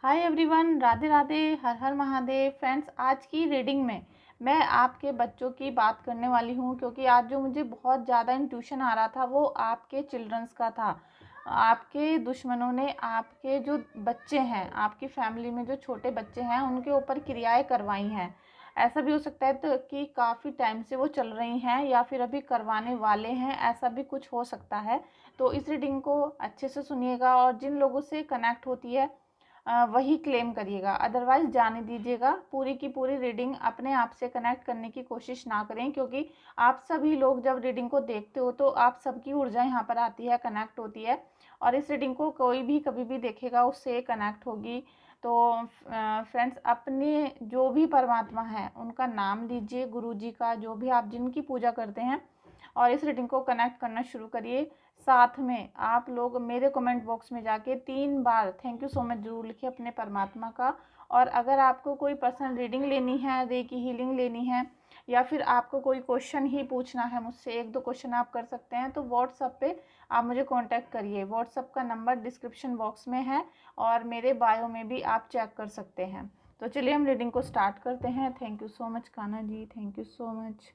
Hi everyone, Radhe Radhe, हर हर Mahadev. Friends, आज की reading में मैं आपके बच्चों की बात करने वाली हूँ, क्योंकि आज जो मुझे बहुत ज़्यादा इंट्यूशन आ रहा था वो आपके चिल्ड्रंस का था। आपके दुश्मनों ने आपके जो बच्चे हैं, आपकी फैमिली में जो छोटे बच्चे हैं, उनके ऊपर क्रियाएं करवाई हैं। ऐसा भी हो सकता है तो कि काफ़ी टाइम से वो चल रही हैं या फिर अभी करवाने वाले हैं, ऐसा भी कुछ हो सकता है। तो इस रीडिंग को अच्छे से सुनिएगा और जिन लोगों से कनेक्ट होती है वही क्लेम करिएगा, अदरवाइज जाने दीजिएगा। पूरी की पूरी रीडिंग अपने आप से कनेक्ट करने की कोशिश ना करें, क्योंकि आप सभी लोग जब रीडिंग को देखते हो तो आप सबकी ऊर्जा यहाँ पर आती है, कनेक्ट होती है। और इस रीडिंग को कोई भी कभी भी देखेगा उससे कनेक्ट होगी। तो फ्रेंड्स, अपने जो भी परमात्मा है उनका नाम लीजिए, गुरु जी का, जो भी आप जिनकी पूजा करते हैं, और इस रीडिंग को कनेक्ट करना शुरू करिए। साथ में आप लोग मेरे कमेंट बॉक्स में जाके 3 बार थैंक यू सो मच जरूर लिखिए अपने परमात्मा का। और अगर आपको कोई पर्सनल रीडिंग लेनी है, रेकी हीलिंग लेनी है, या फिर आपको कोई क्वेश्चन ही पूछना है मुझसे, 1-2 क्वेश्चन आप कर सकते हैं, तो व्हाट्सएप पे आप मुझे कांटेक्ट करिए। व्हाट्सएप का नंबर डिस्क्रिप्शन बॉक्स में है और मेरे बायो में भी आप चेक कर सकते हैं। तो चलिए हम रीडिंग को स्टार्ट करते हैं। Thank you so much Kanha ji, thank you so much.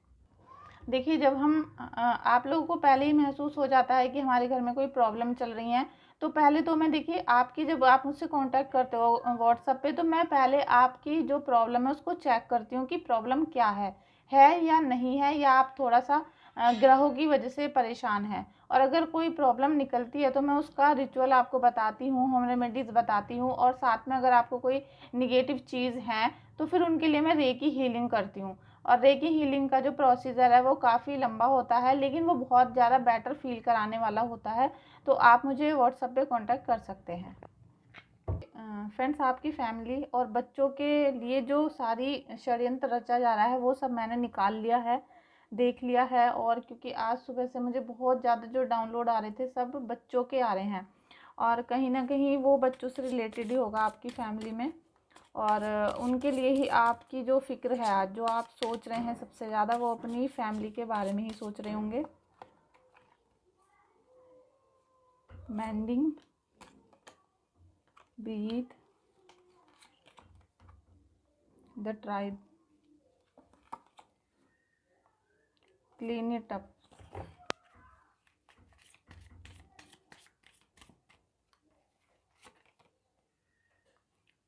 देखिए, जब हम आप लोगों को पहले ही महसूस हो जाता है कि हमारे घर में कोई प्रॉब्लम चल रही है, तो पहले तो मैं, देखिए, आपकी जब आप मुझसे कांटेक्ट करते हो व्हाट्सएप पे, तो मैं पहले आपकी जो प्रॉब्लम है उसको चेक करती हूँ कि प्रॉब्लम क्या है या नहीं है, या आप थोड़ा सा ग्रहों की वजह से परेशान हैं। और अगर कोई प्रॉब्लम निकलती है तो मैं उसका रिचुअल आपको बताती हूँ, होम रेमेडीज़ बताती हूँ, और साथ में अगर आपको कोई निगेटिव चीज़ है तो फिर उनके लिए मैं रेकी हीलिंग करती हूँ। और रेकी हीलिंग का जो प्रोसीजर है वो काफ़ी लंबा होता है, लेकिन वो बहुत ज़्यादा बेटर फील कराने वाला होता है। तो आप मुझे व्हाट्सएप पे कांटेक्ट कर सकते हैं। फ्रेंड्स, आपकी फैमिली और बच्चों के लिए जो सारी षड्यंत्र रचा जा रहा है वो सब मैंने निकाल लिया है, देख लिया है। और क्योंकि आज सुबह से मुझे बहुत ज़्यादा जो डाउनलोड आ रहे थे सब बच्चों के आ रहे हैं, और कहीं ना कहीं वो बच्चों से रिलेटेड ही होगा आपकी फैमिली में। और उनके लिए ही आपकी जो फ़िक्र है, आज जो आप सोच रहे हैं सबसे ज़्यादा, वो अपनी फैमिली के बारे में ही सोच रहे होंगे। Mending, breath, the tribe, clean it up,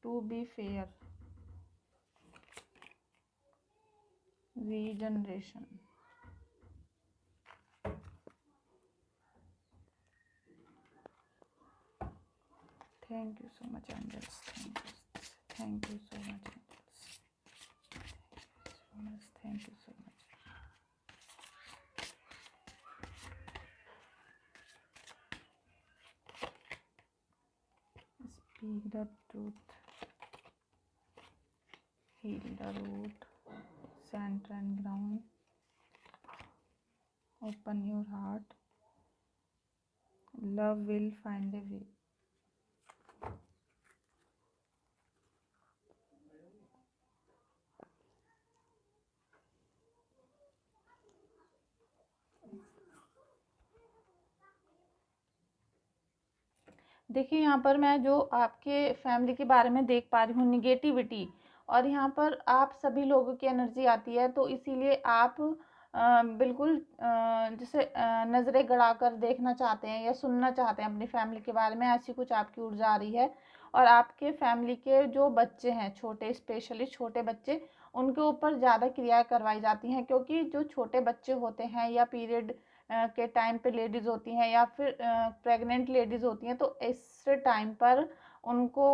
to be fair, regeneration. Thank you so much angels, thank you so much angels, thank you so much. Speak the truth, heal the root, center and ground, open your heart, love will find a way। देखिए, यहाँ पर मैं जो आपके family के बारे में देख पा रही हूँ, निगेटिविटी, और यहाँ पर आप सभी लोगों की एनर्जी आती है, तो इसीलिए आप बिल्कुल जैसे नज़रें गड़ाकर देखना चाहते हैं या सुनना चाहते हैं अपनी फैमिली के बारे में, ऐसी कुछ आपकी ऊर्जा आ रही है। और आपके फैमिली के जो बच्चे हैं, छोटे, स्पेशली छोटे बच्चे, उनके ऊपर ज़्यादा क्रियाएं करवाई जाती हैं, क्योंकि जो छोटे बच्चे होते हैं या पीरियड के टाइम पे लेडीज़ होती हैं या फिर प्रेग्नेंट लेडीज़ होती हैं, तो इस टाइम पर उनको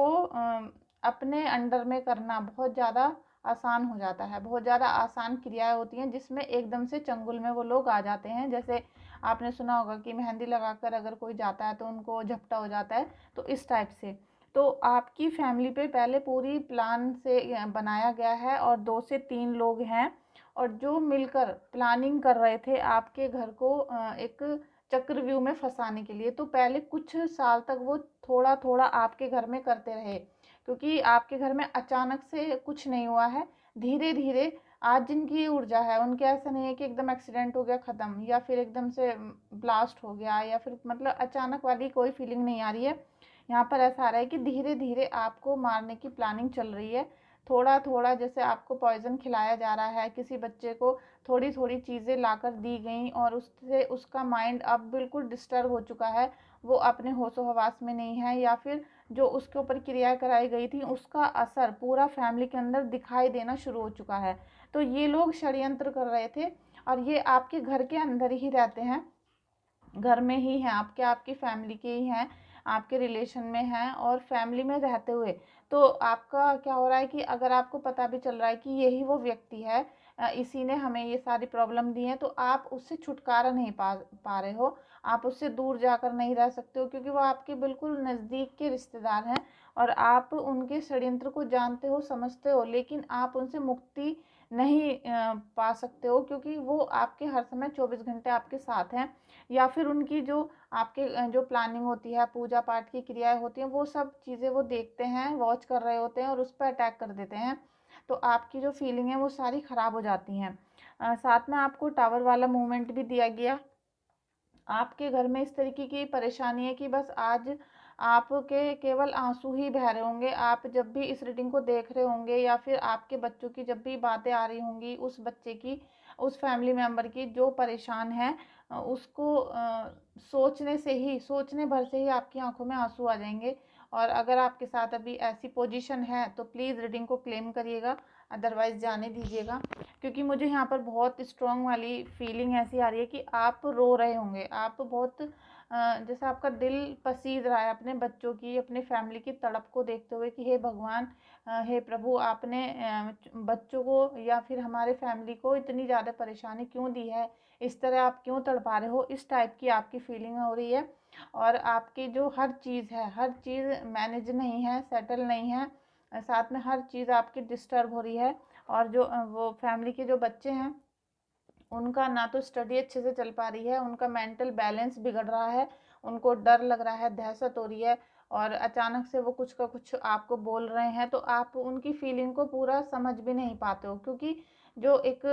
अपने अंडर में करना बहुत ज़्यादा आसान हो जाता है। बहुत ज़्यादा आसान क्रियाएं होती हैं जिसमें एकदम से चंगुल में वो लोग आ जाते हैं। जैसे आपने सुना होगा कि मेहंदी लगाकर अगर कोई जाता है तो उनको झपटा हो जाता है, तो इस टाइप से। तो आपकी फैमिली पे पहले पूरी प्लान से बनाया गया है, और 2 से 3 लोग हैं और जो मिलकर प्लानिंग कर रहे थे आपके घर को एक चक्रव्यूह में फंसाने के लिए। तो पहले कुछ साल तक वो थोड़ा थोड़ा आपके घर में करते रहे, क्योंकि आपके घर में अचानक से कुछ नहीं हुआ है, धीरे धीरे। आज जिनकी ये ऊर्जा है उनके ऐसा नहीं है कि एकदम एक्सीडेंट हो गया ख़त्म, या फिर एकदम से ब्लास्ट हो गया, या फिर मतलब अचानक वाली कोई फीलिंग नहीं आ रही है। यहाँ पर ऐसा आ रहा है कि धीरे धीरे आपको मारने की प्लानिंग चल रही है। थोड़ा थोड़ा जैसे आपको पॉइजन खिलाया जा रहा है, किसी बच्चे को थोड़ी थोड़ी चीज़ें लाकर दी गई और उससे उसका माइंड अब बिल्कुल डिस्टर्ब हो चुका है, वो अपने होशो हवास में नहीं है, या फिर जो उसके ऊपर क्रियाएं कराई गई थी उसका असर पूरा फैमिली के अंदर दिखाई देना शुरू हो चुका है। तो ये लोग षड्यंत्र कर रहे थे और ये आपके घर के अंदर ही रहते हैं, घर में ही हैं, आपके आपकी फैमिली के ही हैं, आपके रिलेशन में हैं और फैमिली में रहते हुए। तो आपका क्या हो रहा है कि अगर आपको पता भी चल रहा है कि यही वो व्यक्ति है, इसी ने हमें ये सारी प्रॉब्लम दी है, तो आप उससे छुटकारा नहीं पा रहे हो, आप उससे दूर जाकर नहीं रह सकते हो, क्योंकि वो आपके बिल्कुल नज़दीक के रिश्तेदार हैं और आप उनके षड्यंत्र को जानते हो, समझते हो, लेकिन आप उनसे मुक्ति नहीं पा सकते हो, क्योंकि वो आपके हर समय 24 घंटे आपके साथ हैं। या फिर उनकी जो आपके जो प्लानिंग होती है, पूजा पाठ की क्रियाएं होती हैं, वो सब चीज़ें वो देखते हैं, वॉच कर रहे होते हैं और उस पर अटैक कर देते हैं। तो आपकी जो फीलिंग है वो सारी ख़राब हो जाती हैं। साथ में आपको टावर वाला मूवमेंट भी दिया गया। आपके घर में इस तरीके की परेशानी है कि बस आज आपके केवल आंसू ही बह रहे होंगे, आप जब भी इस रीडिंग को देख रहे होंगे या फिर आपके बच्चों की जब भी बातें आ रही होंगी, उस बच्चे की, उस फैमिली मेम्बर की जो परेशान है, उसको सोचने भर से ही आपकी आंखों में आंसू आ जाएंगे। और अगर आपके साथ अभी ऐसी पोजीशन है तो प्लीज़ रीडिंग को क्लेम करिएगा, अदरवाइज़ जाने दीजिएगा, क्योंकि मुझे यहाँ पर बहुत स्ट्रॉन्ग वाली फीलिंग ऐसी आ रही है कि आप रो रहे होंगे, आप बहुत जैसे आपका दिल पसीज रहा है अपने बच्चों की, अपने फैमिली की तड़प को देखते हुए कि हे भगवान, हे प्रभु, आपने बच्चों को या फिर हमारे फैमिली को इतनी ज़्यादा परेशानी क्यों दी है, इस तरह आप क्यों तड़पा रहे हो, इस टाइप की आपकी फीलिंग हो रही है। और आपकी जो हर चीज़ है, हर चीज़ मैनेज नहीं है, सेटल नहीं है, साथ में हर चीज़ आपकी डिस्टर्ब हो रही है। और जो वो फैमिली के जो बच्चे हैं उनका ना तो स्टडी अच्छे से चल पा रही है, उनका मेंटल बैलेंस बिगड़ रहा है, उनको डर लग रहा है, दहशत हो रही है, और अचानक से वो कुछ का कुछ आपको बोल रहे हैं तो आप उनकी फीलिंग को पूरा समझ भी नहीं पाते हो, क्योंकि जो एक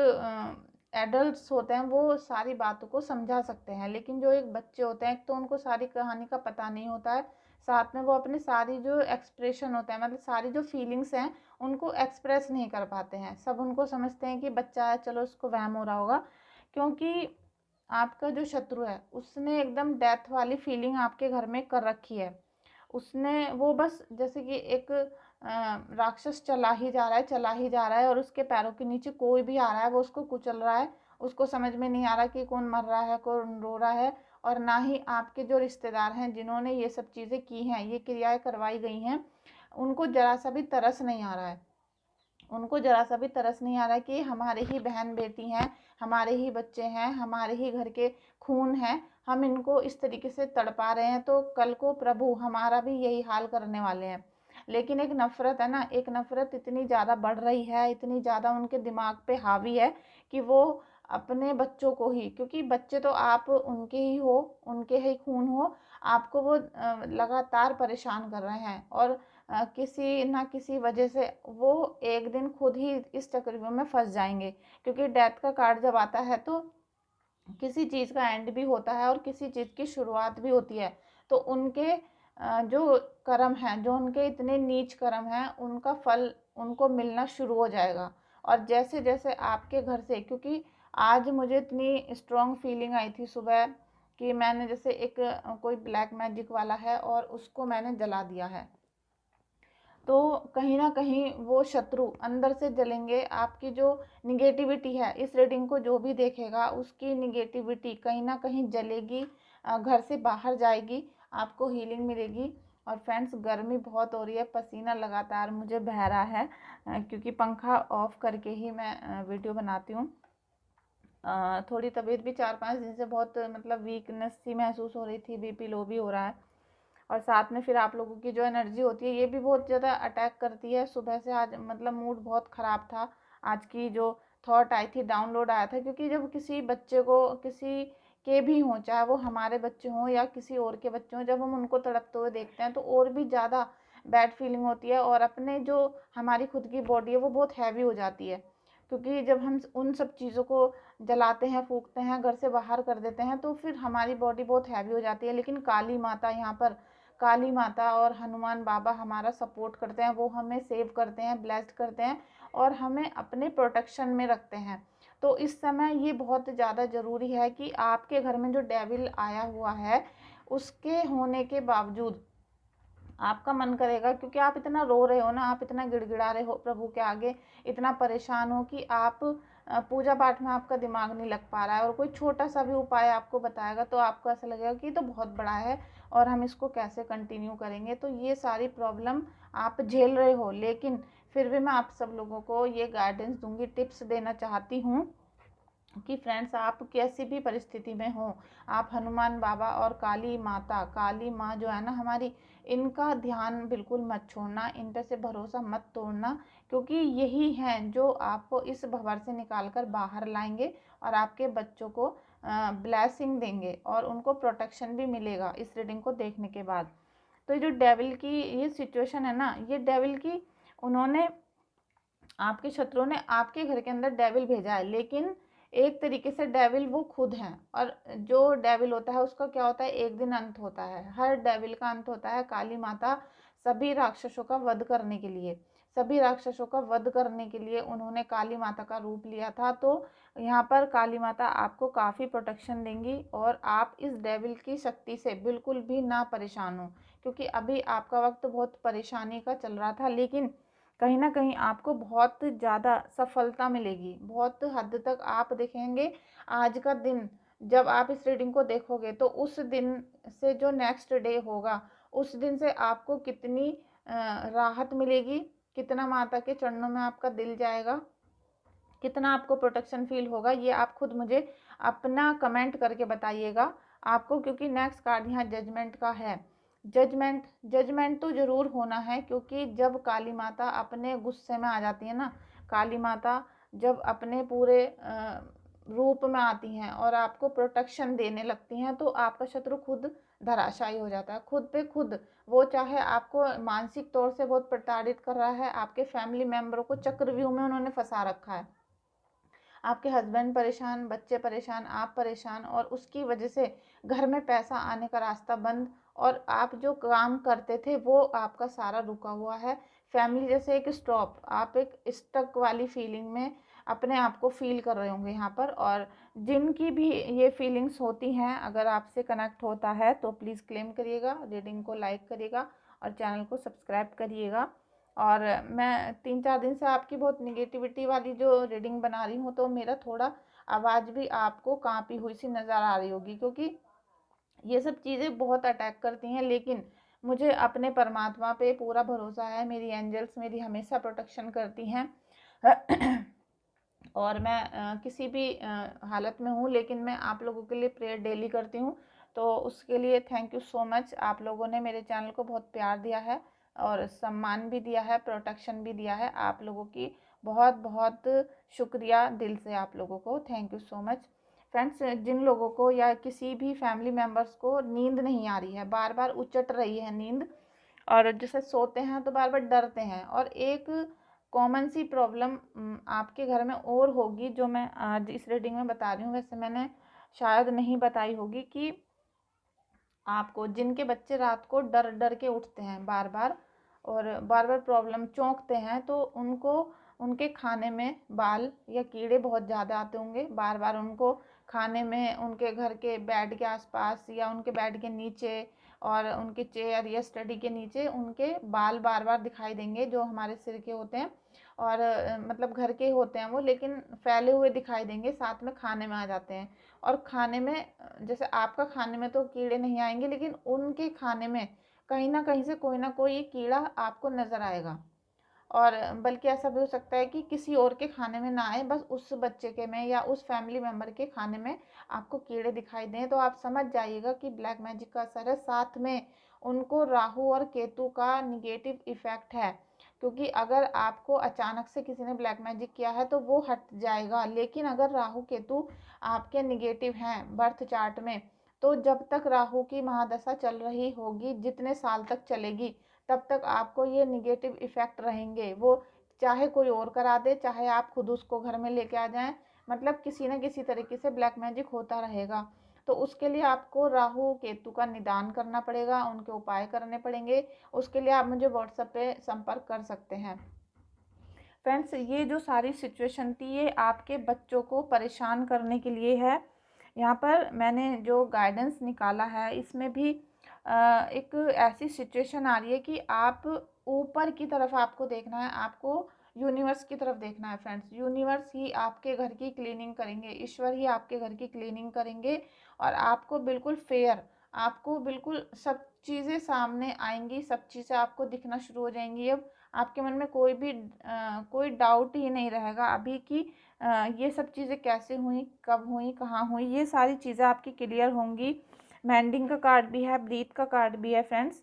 एडल्ट्स होते हैं वो सारी बातों को समझा सकते हैं, लेकिन जो एक बच्चे होते हैं, एक तो उनको सारी कहानी का पता नहीं होता है, साथ में वो अपनी सारी जो एक्सप्रेशन होता है, मतलब सारी जो फीलिंग्स हैं उनको एक्सप्रेस नहीं कर पाते हैं। सब उनको समझते हैं कि बच्चा है, चलो उसको वहम हो रहा होगा, क्योंकि आपका जो शत्रु है उसने एकदम डेथ वाली फीलिंग आपके घर में कर रखी है। उसने वो बस जैसे कि एक राक्षस चला ही जा रहा है, चला ही जा रहा है, और उसके पैरों के नीचे कोई भी आ रहा है वो उसको कुचल रहा है। उसको समझ में नहीं आ रहा कि कौन मर रहा है, कौन रो रहा है, और ना ही आपके जो रिश्तेदार हैं जिन्होंने ये सब चीज़ें की हैं, ये क्रियाएं करवाई गई हैं, उनको जरा सा भी तरस नहीं आ रहा है। उनको ज़रा सा भी तरस नहीं आ रहा है कि हमारे ही बहन बेटी हैं, हमारे ही बच्चे हैं, हमारे ही घर के खून हैं, हम इनको इस तरीके से तड़पा रहे हैं तो कल को प्रभु हमारा भी यही हाल करने वाले हैं। लेकिन एक नफ़रत है ना, एक नफ़रत इतनी ज़्यादा बढ़ रही है, इतनी ज़्यादा उनके दिमाग पे हावी है कि वो अपने बच्चों को ही, क्योंकि बच्चे तो आप उनके ही हो, उनके ही खून हो, आपको वो लगातार परेशान कर रहे हैं, और किसी ना किसी वजह से वो एक दिन खुद ही इस चक्रव्यूह में फंस जाएंगे, क्योंकि डेथ का कार्ड जब आता है तो किसी चीज़ का एंड भी होता है और किसी चीज़ की शुरुआत भी होती है। तो उनके जो कर्म हैं, जो उनके इतने नीच कर्म हैं, उनका फल उनको मिलना शुरू हो जाएगा। और जैसे जैसे आपके घर से, क्योंकि आज मुझे इतनी स्ट्रॉन्ग फीलिंग आई थी सुबह कि मैंने जैसे एक कोई ब्लैक मैजिक वाला है और उसको मैंने जला दिया है, तो कहीं ना कहीं वो शत्रु अंदर से जलेंगे। आपकी जो निगेटिविटी है, इस रीडिंग को जो भी देखेगा उसकी निगेटिविटी कहीं ना कहीं जलेगी, घर से बाहर जाएगी, आपको हीलिंग मिलेगी। और फ्रेंड्स, गर्मी बहुत हो रही है, पसीना लगातार मुझे बह रहा है, क्योंकि पंखा ऑफ करके ही मैं वीडियो बनाती हूँ। थोड़ी तबीयत भी 4-5 दिन से बहुत मतलब वीकनेस सी महसूस हो रही थी, बीपी लो भी हो रहा है, और साथ में फिर आप लोगों की जो एनर्जी होती है ये भी बहुत ज़्यादा अटैक करती है। सुबह से आज मतलब मूड बहुत ख़राब था, आज की जो थॉट आई थी, डाउनलोड आया था, क्योंकि जब किसी बच्चे को, किसी के भी हों, चाहे वो हमारे बच्चे हों या किसी और के बच्चे हों, जब हम उनको तड़पते हुए देखते हैं तो और भी ज़्यादा बैड फीलिंग होती है, और अपने जो हमारी खुद की बॉडी है वो बहुत हैवी हो जाती है, क्योंकि जब हम उन सब चीज़ों को जलाते हैं, फूकते हैं, घर से बाहर कर देते हैं, तो फिर हमारी बॉडी बहुत हैवी हो जाती है। लेकिन काली माता यहाँ पर, काली माता और हनुमान बाबा हमारा सपोर्ट करते हैं, वो हमें सेव करते हैं, ब्लेस्ड करते हैं और हमें अपने प्रोटेक्शन में रखते हैं। तो इस समय ये बहुत ज़्यादा ज़रूरी है कि आपके घर में जो डेविल आया हुआ है उसके होने के बावजूद आपका मन करेगा, क्योंकि आप इतना रो रहे हो ना, आप इतना गिड़गिड़ा रहे हो प्रभु के आगे, इतना परेशान हो कि आप पूजा पाठ में आपका दिमाग नहीं लग पा रहा है, और कोई छोटा सा भी उपाय आपको बताएगा तो आपको ऐसा लगेगा कि ये तो बहुत बड़ा है और हम इसको कैसे कंटिन्यू करेंगे। तो ये सारी प्रॉब्लम आप झेल रहे हो, लेकिन फिर भी मैं आप सब लोगों को ये गाइडेंस दूंगी, टिप्स देना चाहती हूँ कि फ्रेंड्स, आप कैसी भी परिस्थिति में हो, आप हनुमान बाबा और काली माता, काली माँ जो है ना हमारी, इनका ध्यान बिल्कुल मत छोड़ना, इन पे से भरोसा मत तोड़ना, क्योंकि यही हैं जो आपको इस भंवर से निकाल कर बाहर लाएंगे और आपके बच्चों को ब्लेसिंग देंगे और उनको प्रोटेक्शन भी मिलेगा इस रीडिंग को देखने के बाद। तो ये जो डेविल की ये सिचुएशन है ना, ये डेविल की, उन्होंने, आपके शत्रुओं ने आपके घर के अंदर डेविल भेजा है, लेकिन एक तरीके से डेविल वो खुद हैं। और जो डेविल होता है उसका क्या होता है, एक दिन अंत होता है, हर डेविल का अंत होता है। काली माता सभी राक्षसों का वध करने के लिए, सभी राक्षसों का वध करने के लिए उन्होंने काली माता का रूप लिया था। तो यहाँ पर काली माता आपको काफ़ी प्रोटेक्शन देंगी और आप इस डेविल की शक्ति से बिल्कुल भी ना परेशान हो, क्योंकि अभी आपका वक्त बहुत परेशानी का चल रहा था, लेकिन कहीं ना कहीं आपको बहुत ज़्यादा सफलता मिलेगी, बहुत हद तक आप देखेंगे। आज का दिन जब आप इस रीडिंग को देखोगे तो उस दिन से जो नेक्स्ट डे होगा, उस दिन से आपको कितनी राहत मिलेगी, कितना माता के चरणों में आपका दिल जाएगा, कितना आपको प्रोटेक्शन फील होगा, ये आप खुद मुझे अपना कमेंट करके बताइएगा आपको। क्योंकि नेक्स्ट कार्ड यहाँ जजमेंट का है। जजमेंट, जजमेंट तो ज़रूर होना है, क्योंकि जब काली माता अपने गुस्से में आ जाती है ना, काली माता जब अपने पूरे रूप में आती हैं और आपको प्रोटेक्शन देने लगती हैं, तो आपका शत्रु खुद धराशायी हो जाता है, खुद पे खुद। वो चाहे आपको मानसिक तौर से बहुत प्रताड़ित कर रहा है, आपके फैमिली मेम्बरों को चक्रव्यूह में उन्होंने फंसा रखा है, आपके हस्बैंड परेशान, बच्चे परेशान, आप परेशान, और उसकी वजह से घर में पैसा आने का रास्ता बंद, और आप जो काम करते थे वो आपका सारा रुका हुआ है। फैमिली जैसे एक स्टॉप, आप एक स्टक वाली फीलिंग में अपने आप को फील कर रहे होंगे यहाँ पर। और जिनकी भी ये फीलिंग्स होती हैं, अगर आपसे कनेक्ट होता है तो प्लीज़ क्लेम करिएगा, रीडिंग को लाइक करिएगा और चैनल को सब्सक्राइब करिएगा। और मैं 3-4 दिन से आपकी बहुत निगेटिविटी वाली जो रीडिंग बना रही हूँ, तो मेरा थोड़ा आवाज़ भी आपको कांपी हुई सी नज़र आ रही होगी, क्योंकि ये सब चीज़ें बहुत अटैक करती हैं। लेकिन मुझे अपने परमात्मा पे पूरा भरोसा है, मेरी एंजल्स मेरी हमेशा प्रोटेक्शन करती हैं और मैं किसी भी हालत में हूँ, लेकिन मैं आप लोगों के लिए प्रेयर डेली करती हूँ। तो उसके लिए थैंक यू सो मच। आप लोगों ने मेरे चैनल को बहुत प्यार दिया है और सम्मान भी दिया है, प्रोटेक्शन भी दिया है। आप लोगों की बहुत बहुत शुक्रिया दिल से, आप लोगों को thank you so much. Friends, जिन लोगों को या किसी भी फैमिली मेम्बर्स को नींद नहीं आ रही है, बार बार उचट रही है नींद, और जैसे सोते हैं तो बार बार डरते हैं, और एक कॉमन सी प्रॉब्लम आपके घर में और होगी जो मैं आज इस रीडिंग में बता रही हूँ, वैसे मैंने शायद नहीं बताई होगी, कि आपको जिनके बच्चे रात को डर डर के उठते हैं बार बार और बार बार प्रॉब्लम चौंकते हैं, तो उनको उनके खाने में बाल या कीड़े बहुत ज़्यादा आते होंगे। बार बार उनको खाने में, उनके घर के बेड के आसपास या उनके बेड के नीचे और उनके चेयर या स्टडी के नीचे उनके बाल बार बार दिखाई देंगे, जो हमारे सिर के होते हैं और मतलब घर के होते हैं वो, लेकिन फैले हुए दिखाई देंगे, साथ में खाने में आ जाते हैं। और खाने में, जैसे आपका खाने में तो कीड़े नहीं आएंगे, लेकिन उनके खाने में कहीं ना कहीं से कोई ना कोई कीड़ा आपको नज़र आएगा। और बल्कि ऐसा भी हो सकता है कि किसी और के खाने में ना आए, बस उस बच्चे के में या उस फैमिली मेम्बर के खाने में आपको कीड़े दिखाई दें, तो आप समझ जाइएगा कि ब्लैक मैजिक का असर है। साथ में उनको राहु और केतु का निगेटिव इफेक्ट है, क्योंकि अगर आपको अचानक से किसी ने ब्लैक मैजिक किया है तो वो हट जाएगा, लेकिन अगर राहु केतु आपके निगेटिव हैं बर्थ चार्ट में, तो जब तक राहु की महादशा चल रही होगी, जितने साल तक चलेगी, तब तक आपको ये निगेटिव इफ़ेक्ट रहेंगे। वो चाहे कोई और करा दे, चाहे आप खुद उसको घर में लेके आ जाएं, मतलब किसी न किसी तरीके से ब्लैक मैजिक होता रहेगा। तो उसके लिए आपको राहु केतु का निदान करना पड़ेगा, उनके उपाय करने पड़ेंगे। उसके लिए आप मुझे व्हाट्सएप पे संपर्क कर सकते हैं। फ्रेंड्स, ये जो सारी सिचुएशन थी ये आपके बच्चों को परेशान करने के लिए है। यहाँ पर मैंने जो गाइडेंस निकाला है इसमें भी एक ऐसी सिचुएशन आ रही है कि आप ऊपर की तरफ आपको देखना है, आपको यूनिवर्स की तरफ देखना है। फ्रेंड्स, यूनिवर्स ही आपके घर की क्लीनिंग करेंगे, ईश्वर ही आपके घर की क्लीनिंग करेंगे और आपको बिल्कुल फेयर, आपको बिल्कुल सब चीज़ें सामने आएंगी, सब चीज़ें आपको दिखना शुरू हो जाएंगी। अब आपके मन में कोई डाउट ही नहीं रहेगा अभी कि ये सब चीज़ें कैसे हुई, कब हुई, कहाँ हुई, ये सारी चीज़ें आपकी क्लियर होंगी। मैंडिंग का कार्ड भी है, ब्रीथ का कार्ड भी है फ्रेंड्स।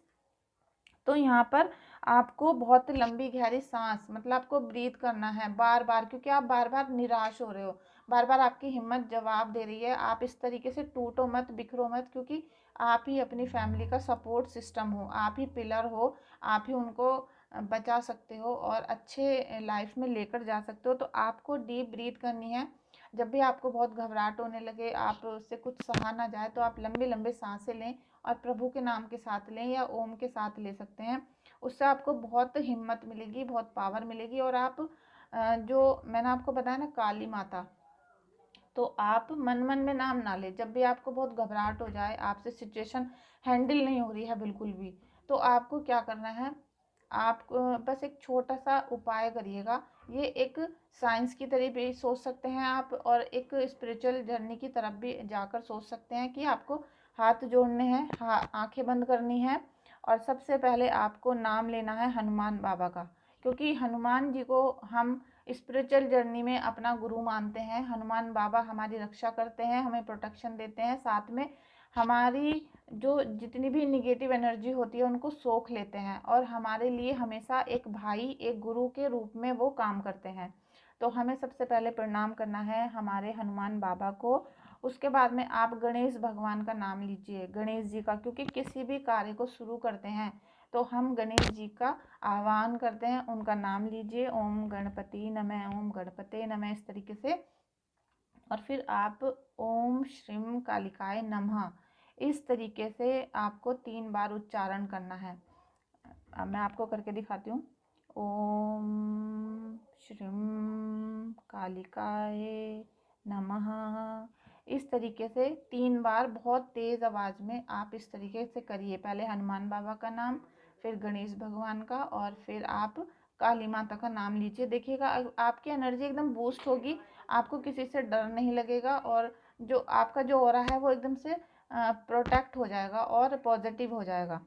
तो यहाँ पर आपको बहुत लंबी गहरी सांस, मतलब आपको ब्रीथ करना है बार बार, क्योंकि आप बार बार निराश हो रहे हो, बार बार आपकी हिम्मत जवाब दे रही है। आप इस तरीके से टूटो मत, बिखरो मत, क्योंकि आप ही अपनी फैमिली का सपोर्ट सिस्टम हो, आप ही पिलर हो, आप ही उनको बचा सकते हो और अच्छे लाइफ में लेकर जा सकते हो। तो आपको डीप ब्रीथ करनी है। जब भी आपको बहुत घबराहट होने लगे, आप उससे कुछ सहा ना जाए, तो आप लंबे लंबे सांसें लें और प्रभु के नाम के साथ लें या ओम के साथ ले सकते हैं। उससे आपको बहुत हिम्मत मिलेगी, बहुत पावर मिलेगी। और आप जो मैंने आपको बताया ना काली माता, तो आप मन मन में नाम ना ले। जब भी आपको बहुत घबराहट हो जाए, आपसे सिचुएशन हैंडल नहीं हो रही है बिल्कुल भी, तो आपको क्या करना है, आप बस एक छोटा सा उपाय करिएगा। ये एक साइंस की तरह भी सोच सकते हैं आप और एक स्पिरिचुअल जर्नी की तरफ भी जाकर सोच सकते हैं कि आपको हाथ जोड़ने हैं, आंखें बंद करनी है और सबसे पहले आपको नाम लेना है हनुमान बाबा का, क्योंकि हनुमान जी को हम स्पिरिचुअल जर्नी में अपना गुरु मानते हैं। हनुमान बाबा हमारी रक्षा करते हैं, हमें प्रोटेक्शन देते हैं, साथ में हमारी जो जितनी भी निगेटिव एनर्जी होती है उनको सोख लेते हैं और हमारे लिए हमेशा एक भाई, एक गुरु के रूप में वो काम करते हैं। तो हमें सबसे पहले प्रणाम करना है हमारे हनुमान बाबा को। उसके बाद में आप गणेश भगवान का नाम लीजिए, गणेश जी का, क्योंकि किसी भी कार्य को शुरू करते हैं तो हम गणेश जी का आह्वान करते हैं, उनका नाम लीजिए। ओम गणपति नमः, ओम गणपते नमः, इस तरीके से। और फिर आप ओम श्रीम कालिकाय नमः, इस तरीके से आपको 3 बार उच्चारण करना है। अब मैं आपको करके दिखाती हूँ। ओम श्रीम कालिकाय नमः, इस तरीके से 3 बार बहुत तेज़ आवाज़ में आप इस तरीके से करिए। पहले हनुमान बाबा का नाम, फिर गणेश भगवान का और फिर आप काली माता का नाम लीजिए। देखिएगा आपकी एनर्जी एकदम बूस्ट होगी, आपको किसी से डर नहीं लगेगा और जो आपका जो ऑरा है वो एकदम से प्रोटेक्ट हो जाएगा और पॉजिटिव हो जाएगा।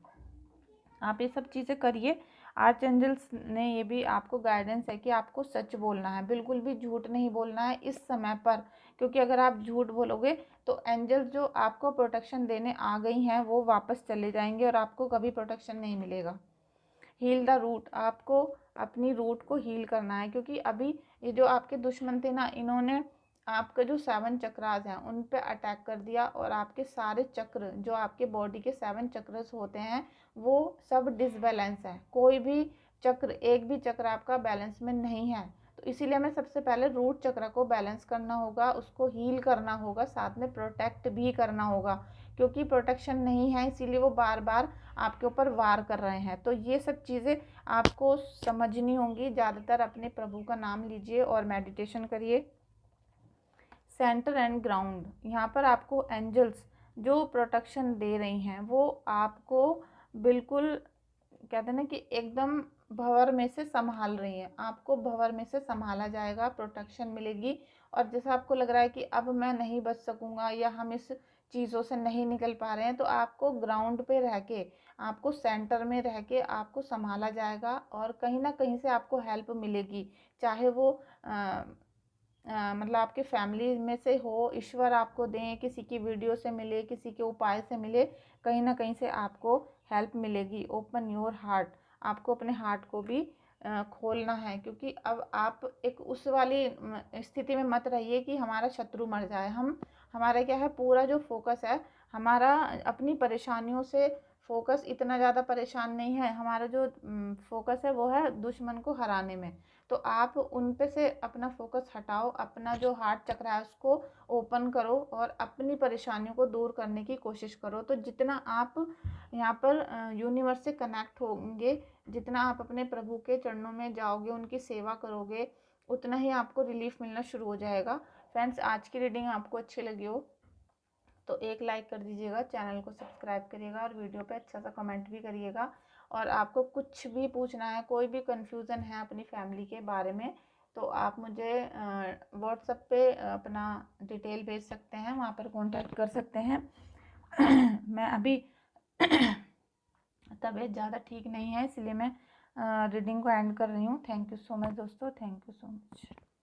आप ये सब चीज़ें करिए। आर्च एंजल्स ने ये भी आपको गाइडेंस है कि आपको सच बोलना है, बिल्कुल भी झूठ नहीं बोलना है इस समय पर, क्योंकि अगर आप झूठ बोलोगे तो एंजल्स जो आपको प्रोटेक्शन देने आ गई हैं वो वापस चले जाएंगे और आपको कभी प्रोटेक्शन नहीं मिलेगा। हील द रूट, आपको अपनी रूट को हील करना है, क्योंकि अभी ये जो आपके दुश्मन थे ना, इन्होंने आपका जो 7 चक्रास हैं उन पे अटैक कर दिया और आपके सारे चक्र, जो आपके बॉडी के 7 चक्रस होते हैं वो सब डिसबैलेंस है। कोई भी चक्र, एक भी चक्र आपका बैलेंस में नहीं है। तो इसीलिए हमें सबसे पहले रूट चक्र को बैलेंस करना होगा, उसको हील करना होगा, साथ में प्रोटेक्ट भी करना होगा, क्योंकि प्रोटेक्शन नहीं है इसीलिए वो बार बार आपके ऊपर वार कर रहे हैं। तो ये सब चीज़ें आपको समझनी होंगी। ज़्यादातर अपने प्रभु का नाम लीजिए और मेडिटेशन करिए। सेंटर एंड ग्राउंड, यहाँ पर आपको एंजल्स जो प्रोटेक्शन दे रही हैं वो आपको बिल्कुल कहते हैं ना कि एकदम भंवर में से संभाल रही हैं। आपको भंवर में से संभाला जाएगा, प्रोटेक्शन मिलेगी। और जैसा आपको लग रहा है कि अब मैं नहीं बच सकूंगा या हम इस चीज़ों से नहीं निकल पा रहे हैं, तो आपको ग्राउंड पे रह के, आपको सेंटर में रह के आपको संभाला जाएगा और कहीं ना कहीं से आपको हेल्प मिलेगी। चाहे वो मतलब आपके फैमिली में से हो, ईश्वर आपको दें, किसी की वीडियो से मिले, किसी के उपाय से मिले, कहीं ना कहीं से आपको हेल्प मिलेगी। ओपन योर हार्ट, आपको अपने हार्ट को भी खोलना है, क्योंकि अब आप एक उस वाली स्थिति में मत रहिए कि हमारा शत्रु मर जाए। हमारा क्या है, पूरा जो फोकस है हमारा अपनी परेशानियों से फोकस इतना ज़्यादा परेशान नहीं है, हमारा जो फोकस है वो है दुश्मन को हराने में। तो आप उन पे से अपना फोकस हटाओ, अपना जो हार्ट चक्र है उसको ओपन करो और अपनी परेशानियों को दूर करने की कोशिश करो। तो जितना आप यहाँ पर यूनिवर्स से कनेक्ट होंगे, जितना आप अपने प्रभु के चरणों में जाओगे, उनकी सेवा करोगे, उतना ही आपको रिलीफ मिलना शुरू हो जाएगा। फ्रेंड्स, आज की रीडिंग आपको अच्छी लगी हो तो एक लाइक कर दीजिएगा, चैनल को सब्सक्राइब करिएगा और वीडियो पे अच्छा सा कमेंट भी करिएगा। और आपको कुछ भी पूछना है, कोई भी कन्फ्यूज़न है अपनी फैमिली के बारे में, तो आप मुझे व्हाट्सएप पे अपना डिटेल भेज सकते हैं, वहाँ पर कांटेक्ट कर सकते हैं। मैं अभी तबीयत ज़्यादा ठीक नहीं है, इसलिए मैं रीडिंग को एंड कर रही हूँ। थैंक यू सो मच दोस्तों, थैंक यू सो मच।